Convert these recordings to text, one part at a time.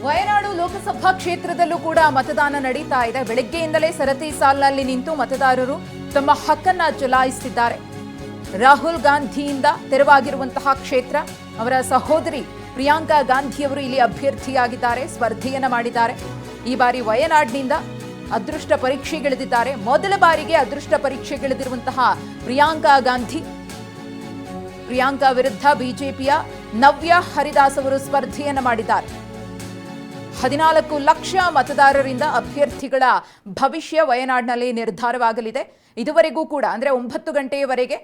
ವಯನಾಡು ಲೋಕಸಭಾ ಕ್ಷೇತ್ರದಲ್ಲೂ ಕೂಡ ಮತದಾನ ನಡೀತಾ ಇದೆ. ಬೆಳಗ್ಗೆಯಿಂದಲೇ ಸರತಿ ಸಾಲಿನಲ್ಲಿ ನಿಂತು ಮತದಾರರು ತಮ್ಮ ಹಕ್ಕನ್ನ ಚಲಾಯಿಸುತ್ತಿದ್ದಾರೆ. ರಾಹುಲ್ ಗಾಂಧಿಯಿಂದ ತೆರವಾಗಿರುವಂತಹ ಕ್ಷೇತ್ರ. ಅವರ ಸಹೋದರಿ ಪ್ರಿಯಾಂಕಾ ಗಾಂಧಿಯವರು ಇಲ್ಲಿ ಅಭ್ಯರ್ಥಿಯಾಗಿದ್ದಾರೆ, ಸ್ಪರ್ಧೆಯನ್ನ ಮಾಡಿದ್ದಾರೆ. ಈ ಬಾರಿ ವಯನಾಡಿನಿಂದ ಅದೃಷ್ಟ ಪರೀಕ್ಷೆಗಿಳಿದಿದ್ದಾರೆ. ಮೊದಲ ಬಾರಿಗೆ ಅದೃಷ್ಟ ಪರೀಕ್ಷೆಗಿಳಿದಿರುವಂತಹ ಪ್ರಿಯಾಂಕಾ ಗಾಂಧಿ. ಪ್ರಿಯಾಂಕಾ ವಿರುದ್ಧ ಬಿಜೆಪಿಯ ನವ್ಯಾ ಹರಿದಾಸ್ ಅವರು ಸ್ಪರ್ಧೆಯನ್ನ ಮಾಡಿದ್ದಾರೆ. 14 ಲಕ್ಷ ಮತದಾರರಿಂದ ಅಭ್ಯರ್ಥಿಗಳ ಭವಿಷ್ಯ ವಯನಾಡಿನಲ್ಲಿ ನಿರ್ಧಾರವಾಗಲಿದೆ. ಇದುವರೆಗೂ ಕೂಡ ಅಂದ್ರೆ 9 ಗಂಟೆಯವರೆಗೆ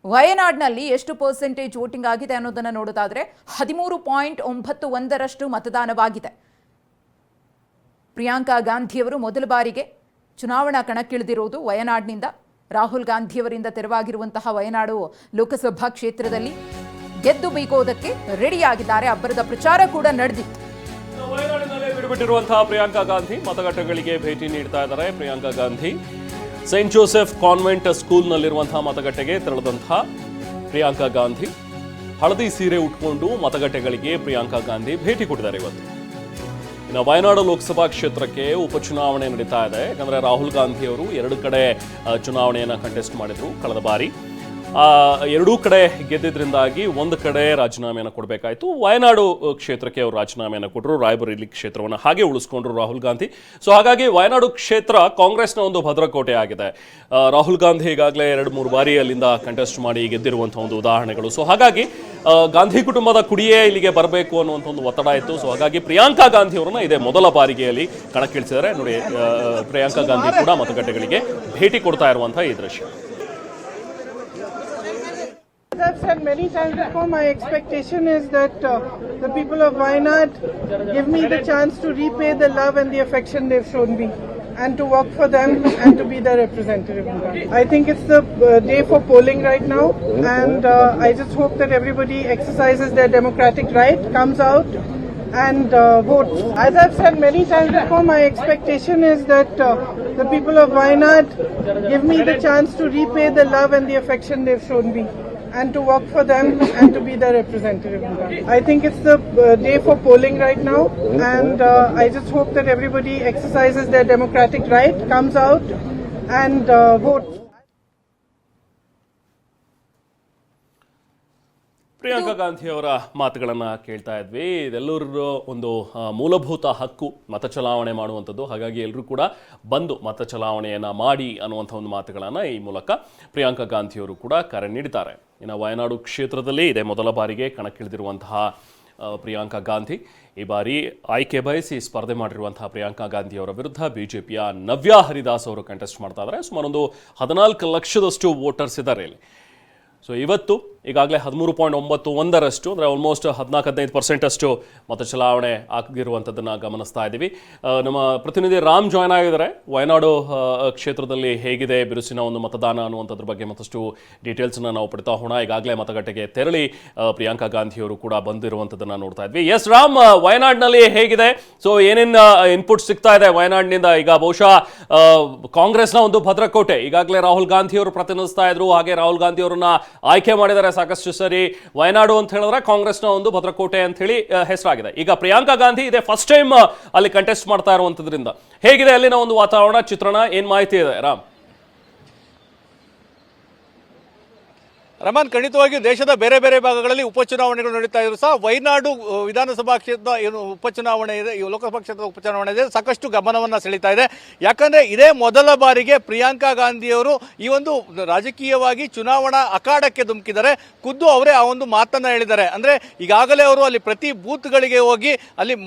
ವಯನಾಡಿನಲ್ಲಿ ಎಷ್ಟು ಪರ್ಸೆಂಟೇಜ್ ವೋಟಿಂಗ್ ಆಗಿದೆ ಅನ್ನೋದನ್ನ ನೋಡೋದಾದ್ರೆ 13.91% ಮತದಾನವಾಗಿದೆ. ಪ್ರಿಯಾಂಕಾ ಗಾಂಧಿಯವರು ಮೊದಲ ಬಾರಿಗೆ ಚುನಾವಣಾ ಕಣಕ್ಕಿಳಿದಿರುವುದು ವಯನಾಡಿನಿಂದ. ರಾಹುಲ್ ಗಾಂಧಿಯವರಿಂದ ತೆರವಾಗಿರುವಂತಹ ವಯನಾಡು ಲೋಕಸಭಾ ಕ್ಷೇತ್ರದಲ್ಲಿ ಗೆದ್ದು ಬೀಗೋದಕ್ಕೆ ರೆಡಿಯಾಗಿದ್ದಾರೆ. ಅಬ್ಬರದ ಪ್ರಚಾರ ಕೂಡ ನಡೆದಿತ್ತು. ವಯನಾಡಿನಲ್ಲೇ ಬಿಡುಬಿಟ್ಟಿರುವಂತಹ ಪ್ರಿಯಾಂಕಾ ಗಾಂಧಿ ಮತಗಟ್ಟೆಗಳಿಗೆ ಭೇಟಿ ನೀಡ್ತಾ ಇದ್ದಾರೆ. Priyanka Gandhi Saint Joseph Convent ಸ್ಕೂಲ್ನಲ್ಲಿರುವಂತಹ ಮತಗಟ್ಟೆಗೆ ತೆರಳಿದಂತಹ ಪ್ರಿಯಾಂಕಾ ಗಾಂಧಿ ಹಳದಿ ಸೀರೆ ಉಟ್ಕೊಂಡು ಮತಗಟ್ಟೆಗಳಿಗೆ ಪ್ರಿಯಾಂಕಾ ಗಾಂಧಿ ಭೇಟಿ ಕೊಟ್ಟಿದ್ದಾರೆ. ಇವತ್ತು ಇನ್ನು ವಯನಾಡು ಲೋಕಸಭಾ ಕ್ಷೇತ್ರಕ್ಕೆ ಉಪಚುನಾವಣೆ ನಡೀತಾ ಇದೆ. ಯಾಕಂದ್ರೆ ರಾಹುಲ್ ಗಾಂಧಿ ಅವರು 2 ಕಡೆ ಚುನಾವಣೆಯನ್ನು ಕಂಟೆಸ್ಟ್ ಮಾಡಿದ್ರು ಕಳೆದ ಬಾರಿ. 2 ಕಡೆ ಗೆದ್ದಿದ್ರಿಂದಾಗಿ 1 ಕಡೆ ರಾಜೀನಾಮೆಯನ್ನು ಕೊಡಬೇಕಾಯಿತು. ವಯನಾಡು ಕ್ಷೇತ್ರಕ್ಕೆ ಅವರು ರಾಜೀನಾಮೆಯನ್ನು ಕೊಟ್ಟರು. ರಾಯಬರೇಲಿ ಕ್ಷೇತ್ರವನ್ನು ಹಾಗೆ ಉಳಿಸ್ಕೊಂಡ್ರು ರಾಹುಲ್ ಗಾಂಧಿ. ಸೊ ಹಾಗಾಗಿ ವಯನಾಡು ಕ್ಷೇತ್ರ ಕಾಂಗ್ರೆಸ್ನ ಒಂದು ಭದ್ರಕೋಟೆ ಆಗಿದೆ. ರಾಹುಲ್ ಗಾಂಧಿ ಈಗಾಗಲೇ 2-3 ಬಾರಿ ಅಲ್ಲಿಂದ ಕಂಟೆಸ್ಟ್ ಮಾಡಿ ಗೆದ್ದಿರುವಂತಹ ಒಂದು ಉದಾಹರಣೆಗಳು. ಸೊ ಹಾಗಾಗಿ ಗಾಂಧಿ ಕುಟುಂಬದ ಕುಡಿಯೇ ಇಲ್ಲಿಗೆ ಬರಬೇಕು ಅನ್ನುವಂಥ ಒಂದು ಒತ್ತಡ ಇತ್ತು. ಸೊ ಹಾಗಾಗಿ ಪ್ರಿಯಾಂಕಾ ಗಾಂಧಿ ಅವರನ್ನ ಇದೇ ಮೊದಲ ಬಾರಿಗೆ ಅಲ್ಲಿ ಕಣಕ್ಕಿಳಿಸಿದ್ದಾರೆ. ನೋಡಿ, ಪ್ರಿಯಾಂಕಾ ಗಾಂಧಿ ಕೂಡ ಮತಗಟ್ಟೆಗಳಿಗೆ ಭೇಟಿ ಕೊಡ್ತಾ ಇರುವಂತಹ ಈ ದೃಶ್ಯ. As I've said many times before, my expectation is that the people of Wayanad give me the chance to repay the love and the affection they've shown me and to work for them and to be their representative. I think it's the day for polling right now, and I just hope that everybody exercises their democratic right, comes out and votes. As I've said many times before, my expectation is that the people of Wayanad give me the chance to repay the love and the affection they've shown me and to work for them and to be their representative. I think it's the day for polling right now, and I just hope that everybody exercises their democratic right, comes out and votes. Priyanka Gandhi ಅವರ ಮಾತುಗಳನ್ನು ಕೇಳ್ತಾ ಇದ್ವಿ. ಇದೆಲ್ಲರೂ ಒಂದು ಮೂಲಭೂತ ಹಕ್ಕು ಮತ ಚಲಾವಣೆ ಮಾಡುವಂಥದ್ದು. ಹಾಗಾಗಿ ಎಲ್ಲರೂ ಕೂಡ ಬಂದು ಮತ ಚಲಾವಣೆಯನ್ನು ಮಾಡಿ ಅನ್ನುವಂಥ ಒಂದು ಮಾತುಗಳನ್ನು ಈ ಮೂಲಕ ಪ್ರಿಯಾಂಕಾ ಗಾಂಧಿಯವರು ಕೂಡ ಕರೆ ನೀಡಿದ್ದಾರೆ. ಇನ್ನು ವಯನಾಡು ಕ್ಷೇತ್ರದಲ್ಲಿ ಇದೇ ಮೊದಲ ಬಾರಿಗೆ ಕಣಕ್ಕಿಳಿದಿರುವಂತಹ ಪ್ರಿಯಾಂಕಾ ಗಾಂಧಿ ಈ ಬಾರಿ ಆಯ್ಕೆ ಬಯಸಿ ಸ್ಪರ್ಧೆ ಮಾಡಿರುವಂತಹ ಪ್ರಿಯಾಂಕಾ ಗಾಂಧಿಯವರ ವಿರುದ್ಧ ಬಿಜೆಪಿಯ ನವ್ಯಾ ಹರಿದಾಸ್ ಅವರು ಕಂಟೆಸ್ಟ್ ಮಾಡ್ತಾ ಇದ್ದಾರೆ. ಸುಮಾರೊಂದು 14 ಲಕ್ಷದಷ್ಟು ವೋಟರ್ಸ್ ಇದ್ದಾರೆ ಇಲ್ಲಿ. ಸೊ ಇವತ್ತು ಈಗಾಗಲೇ 13.91% ಅಂದರೆ ಆಲ್ಮೋಸ್ಟ್ 14-15% ಅಷ್ಟು ಮತ ಚಲಾವಣೆ ಆಗಿರುವಂಥದ್ದನ್ನು ಗಮನಿಸ್ತಾ ಇದ್ದೀವಿ. ನಮ್ಮ ಪ್ರತಿನಿಧಿ ರಾಮ್ ಜಾಯ್ನ್ ಆಗಿದ್ದಾರೆ. ವಯನಾಡು ಕ್ಷೇತ್ರದಲ್ಲಿ ಹೇಗಿದೆ ಬಿರುಸಿನ ಒಂದು ಮತದಾನ ಅನ್ನುವಂಥದ್ರ ಬಗ್ಗೆ ಮತ್ತಷ್ಟು ಡೀಟೇಲ್ಸನ್ನು ನಾವು ಪಡಿತಾ ಹೋಣ. ಈಗಾಗಲೇ ಮತಗಟ್ಟೆಗೆ ತೆರಳಿ ಪ್ರಿಯಾಂಕಾ ಗಾಂಧಿಯವರು ಕೂಡ ಬಂದಿರುವಂಥದ್ದನ್ನು ನೋಡ್ತಾ ಇದ್ವಿ. ಎಸ್ ರಾಮ್, ವಯನಾಡಿನಲ್ಲಿ ಹೇಗಿದೆ? ಸೊ ಏನೇನು ಇನ್ಪುಟ್ ಸಿಗ್ತಾ ಇದೆ ವಯನಾಡಿನಿಂದ? ಈಗ ಬಹುಶಃ ಕಾಂಗ್ರೆಸ್ನ ಒಂದು ಭದ್ರಕೋಟೆ ಈಗಾಗಲೇ ರಾಹುಲ್ ಗಾಂಧಿಯವರು ಪ್ರತಿನಿಧಿಸ್ತಾ ಇದ್ರು. ಹಾಗೆ ರಾಹುಲ್ ಗಾಂಧಿ ಅವರನ್ನ ಆಯ್ಕೆ ಮಾಡಿದ್ದಾರೆ ಸಾಕಷ್ಟು ಸರಿ. ವಯನಾಡು ಅಂತ ಹೇಳಿದ್ರೆ ಕಾಂಗ್ರೆಸ್ನ ಒಂದು ಭದ್ರಕೋಟೆ ಅಂತ ಹೇಳಿ ಹೆಸರಾಗಿದೆ. ಈಗ ಪ್ರಿಯಾಂಕಾ ಗಾಂಧಿ ಇದೇ ಫಸ್ಟ್ ಟೈಮ್ ಅಲ್ಲಿ ಕಂಟೆಸ್ಟ್ ಮಾಡ್ತಾ ಇರುವಂತದ್ರಿಂದ ಹೇಗಿದೆ ಅಲ್ಲಿನ ಒಂದು ವಾತಾವರಣ, ಚಿತ್ರಣ, ಏನ್ ಮಾಹಿತಿ ಇದೆ ರಾಮ್? ರಮನ್, ಖಂಡಿತವಾಗಿಯೂ ದೇಶದ ಬೇರೆ ಬೇರೆ ಭಾಗಗಳಲ್ಲಿ ಉಪಚುನಾವಣೆಗಳು ನಡೀತಾ ಇದ್ರು ಸಹ ವಯನಾಡು ವಿಧಾನಸಭಾ ಕ್ಷೇತ್ರದ ಏನು ಉಪಚುನಾವಣೆ ಇದೆ, ಲೋಕಸಭಾ ಕ್ಷೇತ್ರದ ಉಪಚುನಾವಣೆ ಇದೆ, ಸಾಕಷ್ಟು ಗಮನವನ್ನು ಸೆಳೀತಾ ಇದೆ. ಯಾಕಂದ್ರೆ ಇದೇ ಮೊದಲ ಬಾರಿಗೆ ಪ್ರಿಯಾಂಕಾ ಗಾಂಧಿಯವರು ಈ ಒಂದು ರಾಜಕೀಯವಾಗಿ ಚುನಾವಣಾ ಅಖಾಡಕ್ಕೆ ಧುಮುಕಿದ್ದಾರೆ. ಖುದ್ದು ಅವರೇ ಆ ಒಂದು ಮಾತನ್ನ ಹೇಳಿದ್ದಾರೆ. ಅಂದ್ರೆ ಈಗಾಗಲೇ ಅವರು ಅಲ್ಲಿ ಪ್ರತಿ ಬೂತ್ಗಳಿಗೆ ಹೋಗಿ ಅಲ್ಲಿ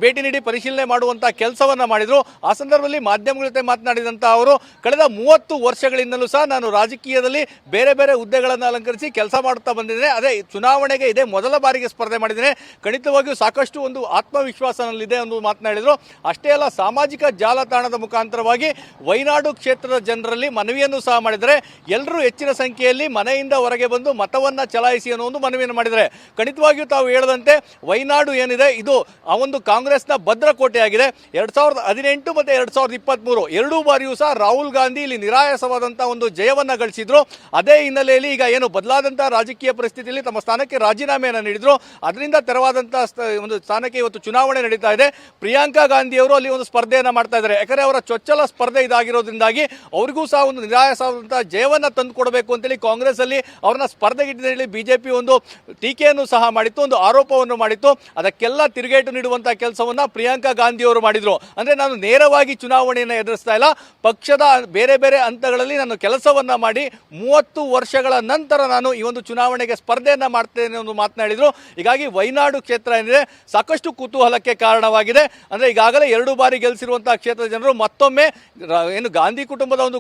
ಭೇಟಿ ನೀಡಿ ಪರಿಶೀಲನೆ ಮಾಡುವಂತಹ ಕೆಲಸವನ್ನ ಮಾಡಿದ್ರು. ಆ ಸಂದರ್ಭದಲ್ಲಿ ಮಾಧ್ಯಮಗಳ ಜೊತೆ ಮಾತನಾಡಿದಂತ ಅವರು ಕಳೆದ 30 ವರ್ಷಗಳಿಂದಲೂ ಸಹ ನಾನು ರಾಜಕೀಯದಲ್ಲಿ ಬೇರೆ ಬೇರೆ ಹುದ್ದೆಗಳನ್ನು ಅಲಂಕರಿಸಿ ಕೆಲಸ ಮಾಡುತ್ತಾ ಬಂದಿದ್ದೇನೆ. ಅದೇ ಚುನಾವಣೆಗೆ ಇದೇ ಮೊದಲ ಬಾರಿಗೆ ಸ್ಪರ್ಧೆ ಮಾಡಿದ್ದೇನೆ. ಖಂಡಿತವಾಗಿಯೂ ಸಾಕಷ್ಟು ಒಂದು ಆತ್ಮವಿಶ್ವಾಸ ನಲ್ಲಿದೆ ಎಂದು ಮಾತನಾಡಿದರು. ಅಷ್ಟೇ ಅಲ್ಲ, ಸಾಮಾಜಿಕ ಜಾಲತಾಣದ ಮುಖಾಂತರವಾಗಿ ವಯನಾಡು ಕ್ಷೇತ್ರದ ಜನರಲ್ಲಿ ಮನವಿಯನ್ನು ಸಹ ಮಾಡಿದರೆ ಎಲ್ಲರೂ ಹೆಚ್ಚಿನ ಸಂಖ್ಯೆಯಲ್ಲಿ ಮನೆಯಿಂದ ಹೊರಗೆ ಬಂದು ಮತವನ್ನ ಚಲಾಯಿಸಿ ಅನ್ನೋ ಒಂದು ಮನವಿಯನ್ನು ಮಾಡಿದ್ದಾರೆ. ಖಂಡಿತವಾಗಿಯೂ ತಾವು ಹೇಳದಂತೆ ವಯನಾಡು ಏನಿದೆ ಇದು ಆ ಒಂದು ಕಾಂಗ್ರೆಸ್ನ ಭದ್ರಕೋಟೆಯಾಗಿದೆ. 2018 ಮತ್ತು 2023 ಎರಡೂ ಬಾರಿಯೂ ಸಹ ರಾಹುಲ್ ಗಾಂಧಿ ಇಲ್ಲಿ ನಿರಾಯಾಸವಾದಂತಹ ಒಂದು ಜಯವನ್ನ ಗಳಿಸಿದ್ರು. ಅದೇ ಹಿನ್ನೆಲೆಯಲ್ಲಿ ಈಗ ಏನು ಬದಲಾದಂತಹ ರಾಜಕೀಯ ಪರಿಸ್ಥಿತಿಯಲ್ಲಿ ತಮ್ಮ ಸ್ಥಾನಕ್ಕೆ ರಾಜೀನಾಮೆಯನ್ನು ನೀಡಿದ್ರು. ಅದರಿಂದ ತೆರವಾದಂತಹ ಒಂದು ಸ್ಥಾನಕ್ಕೆ ಇವತ್ತು ಚುನಾವಣೆ ನಡೀತಾ ಇದೆ. ಪ್ರಿಯಾಂಕಾ ಗಾಂಧಿ ಅವರು ಅಲ್ಲಿ ಒಂದು ಸ್ಪರ್ಧೆಯನ್ನು ಮಾಡ್ತಾ ಇದ್ದಾರೆ. ಯಾಕಂದ್ರೆ ಅವರ ಚೊಚ್ಚಲ ಸ್ಪರ್ಧೆ ಇದಾಗಿರೋದ್ರಿಂದಾಗಿ ಅವರಿಗೂ ಸಹ ಒಂದು ನಿರಾಯಾಸವಾದಂತಹ ಜಯವನ್ನ ತಂದು ಕೊಡಬೇಕು ಅಂತೇಳಿ ಕಾಂಗ್ರೆಸ್ ಅಲ್ಲಿ ಅವ್ರನ್ನ ಸ್ಪರ್ಧೆಗಿಟ್ಟಿದ್ದೇಳಿ ಬಿಜೆಪಿ ಒಂದು ಟೀಕೆಯನ್ನು ಸಹ ಮಾಡಿತ್ತು, ಒಂದು ಆರೋಪವನ್ನು ಮಾಡಿತ್ತು. ಅದಕ್ಕೆಲ್ಲ ತಿರುಗೇಟು ನೀಡುವಂತಹ ಕೆಲಸವನ್ನ ಪ್ರಿಯಾಂಕಾ ಗಾಂಧಿ ಅವರು ಮಾಡಿದ್ರು. ಅಂದ್ರೆ ನಾನು ನೇರವಾಗಿ ಚುನಾವಣೆಯನ್ನು ಎದುರಿಸ್ತಾ ಇಲ್ಲ, ಪಕ್ಷದ ಬೇರೆ ಬೇರೆ ಹಂತಗಳಲ್ಲಿ ನಾನು ಕೆಲಸವನ್ನ ಮಾಡಿ 30 ವರ್ಷಗಳ ನಂತರ ನಾನು ಈ ಒಂದು ಚುನಾವಣೆಗೆ ಸ್ಪರ್ಧೆಯನ್ನ ಮಾಡ್ತೇನೆ ಎಂದು ಮಾತನಾಡಿದ್ರು. ಹೀಗಾಗಿ ವಯನಾಡು ಕ್ಷೇತ್ರ ಏನಿದೆ ಸಾಕಷ್ಟು ಕುತೂಹಲಕ್ಕೆ ಕಾರಣವಾಗಿದೆ. ಅಂದ್ರೆ ಈಗಾಗಲೇ 2 ಬಾರಿ ಗೆಲ್ಲಿಸಿರುವಂತಹ ಕ್ಷೇತ್ರದ ಜನರು ಮತ್ತೊಮ್ಮೆ ಏನು ಗಾಂಧಿ ಕುಟುಂಬದ ಒಂದು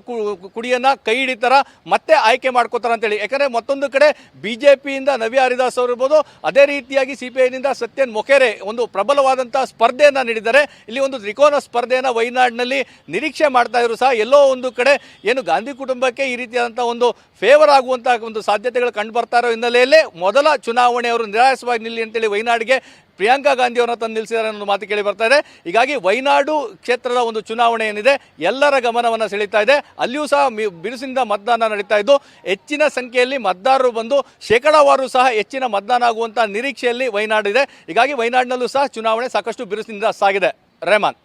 ಕುಡಿಯನ್ನ ಕೈ ಹಿಡಿತಾರ, ಮತ್ತೆ ಆಯ್ಕೆ ಮಾಡ್ಕೋತಾರ ಅಂತೇಳಿ. ಯಾಕಂದ್ರೆ ಮತ್ತೊಂದು ಕಡೆ ಬಿಜೆಪಿಯಿಂದ ನವಿ ಹರಿದಾಸ್ ಅವರು ಇರ್ಬೋದು, ಅದೇ ರೀತಿಯಾಗಿ ಸಿಪಿಐನಿಂದ ಸತ್ಯನ್ ಮೊಕೆರೆ ಒಂದು ಪ್ರಬಲವಾದಂತಹ ಸ್ಪರ್ಧೆಯನ್ನ ನೀಡಿದ್ದಾರೆ. ಇಲ್ಲಿ ಒಂದು ತ್ರಿಕೋನ ಸ್ಪರ್ಧೆಯನ್ನ ವಯನಾಡಿನಲ್ಲಿ ನಿರೀಕ್ಷೆ ಮಾಡ್ತಾ ಇದ್ರು ಸಹ ಎಲ್ಲೋ ಒಂದು ಕಡೆ ಏನು ಗಾಂಧಿ ಕುಟುಂಬಕ್ಕೆ ಈ ರೀತಿಯಾದಂತಹ ಒಂದು ಫೇವರ್ ಆಗುವಂತಹ ಒಂದು ಸಾಧ್ಯತೆಗಳು ಕಂಡು ಬರ್ತಾ ಇರೋ ಹಿನ್ನೆಲೆಯಲ್ಲೇ ಮೊದಲ ಚುನಾವಣೆ ಅವರು ನಿರಾಸವಾಗಿ ನಿಲ್ಲಿ ಅಂತೇಳಿ ವಯನಾಡಿಗೆ ಪ್ರಿಯಾಂಕಾ ಗಾಂಧಿ ಅವರನ್ನ ತಂದು ನಿಲ್ಲಿಸಿದ್ದಾರೆ ಅನ್ನೋ ಮಾತು ಕೇಳಿ ಬರ್ತಾ ಇದೆ. ಹೀಗಾಗಿ ವಯನಾಡು ಕ್ಷೇತ್ರದ ಒಂದು ಚುನಾವಣೆ ಏನಿದೆ ಎಲ್ಲರ ಗಮನವನ್ನು ಸೆಳೀತಾ ಇದೆ. ಅಲ್ಲಿಯೂ ಸಹ ಬಿರುಸಿನಿಂದ ಮತದಾನ ನಡೀತಾ ಇದ್ದು ಹೆಚ್ಚಿನ ಸಂಖ್ಯೆಯಲ್ಲಿ ಮತದಾರರು ಬಂದು ಶೇಕಡಾವಾರು ಸಹ ಹೆಚ್ಚಿನ ಮತದಾನ ಆಗುವಂತಹ ನಿರೀಕ್ಷೆಯಲ್ಲಿ ವಯನಾಡು ಇದೆ. ಹೀಗಾಗಿ ವಯನಾಡಿನಲ್ಲೂ ಸಹ ಚುನಾವಣೆ ಸಾಕಷ್ಟು ಬಿರುಸಿನಿಂದ ಸಾಗಿದೆ. ರೆಹಮಾನ್.